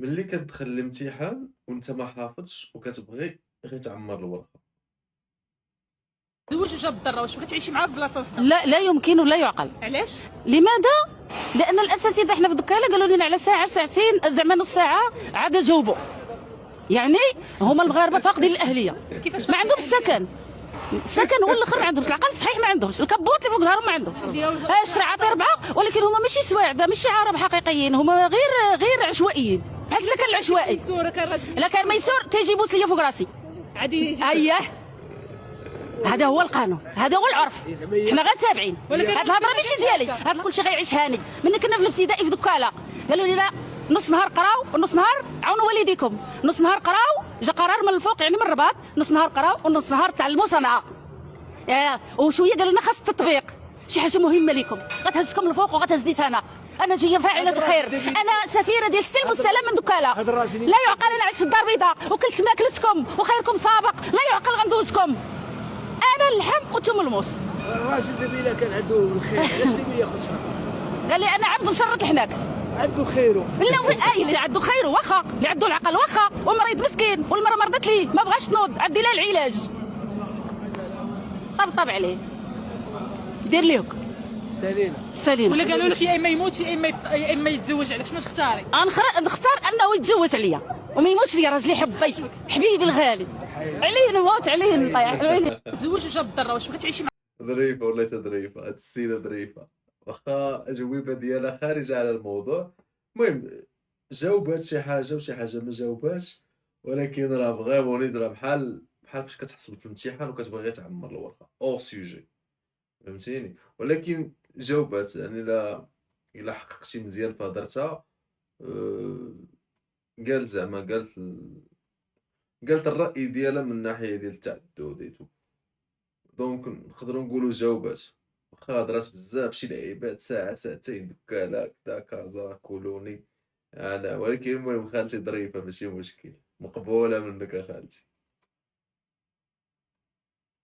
ملي كتدخل الامتحان وانت ما حافظش وكتبغي غير تعمر الورقه. زوج وجاب الضره، واش بغيتي تعيشي معاه في بلاصه وحده؟ لا يمكن ولا يعقل. علاش؟ لماذا؟ لان الاساتذه حنا في الدكاله قالوا لنا على ساعه ساعتين زعما نص ساعه عاد جاوبوا. يعني هما المغاربه فاقدين الاهليه. كيفاش ما عندهمش السكن. السكن هو الاخر ما عندهمش، العقل صحيح ما عندهمش، الكبوت اللي فوق دارهم ما عندهمش. الشرع عطي 4 ولكن هما ماشي سواعده، ماشي عرب حقيقيين، هما غير عشوائيين بحال السكن العشوائي. ميسوره كان راجل الا كان ميسور تيجي يبوس ليا فوق راسي. عادي. اييه هذا هو القانون، هذا هو العرف، حنا غير تابعين. هاد الهضره ماشي ديالي، هذا كلشي غيعيش هاني. ملي كنا في الابتدائي في دكاله قالوا لي لا، نص نهار قراو ونص نهار عاونوا والديكم، نص نهار قراو جا قرار من الفوق يعني من الرباط، نص نهار قراو ونص نهار تعلموا صنعه. وشويه قالوا لنا خاص التطبيق، شي حاجه مهمه لكم غتهزكم الفوق وغتهزني انا جايه فاعله خير، انا سفيره ديال السلم والسلام من دكاله. لا يعقل انا عشت في الدار البيضاء وكلت ماكلتكم وخيركم سابق، لا يعقل غندوزكم انا اللحم وانتم الموس. الراجل دابا كان عنده الخير علاش ما ياخذش؟ قال لي انا عبد مشرط الحناك. عنده خيره. لا اللي عنده خيره واخا، اللي عنده العقل واخا، ومريض مسكين والمراه مرضت لي ما بغاش تنوض عدي لها العلاج. طبطب عليه دير ليه سالينا. ولا قالوا لك يا اما يموت يا اما يتزوج عليك، شنو تختاري؟ نختار انه يتزوج عليا وما يموتش ليا، راجلي حبي حبيبي الغالي، عليه نموت عليه نطيح. زوج وجاب الضره، واش بغيتي تعيشي ظريفه والله ظريفه هاد السيده ظريفه، واخا اجوبه ديالها خارجه على الموضوع. المهم جاوبات شي حاجه وشي حاجه ما جاوباتش، ولكن راه فغيمون راه بحال فاش كتحصل في الامتحان وكتبغي غير تعمر الورقه اور سوجي، فهمتيني. ولكن جاوبات، يعني الا حققتي مزيان في هضرتها. قالت زعما قالت الراي ديالها من الناحيه ديال التعدد. دونك نقدروا نقولوا جاوبات، واخا هضرات بزاف شي لعيبات ساعه ساعتين دكاله كدا كازا كولوني ولكن المهم خالتي ظريفه ماشي مشكل، مقبوله منك اخالتي.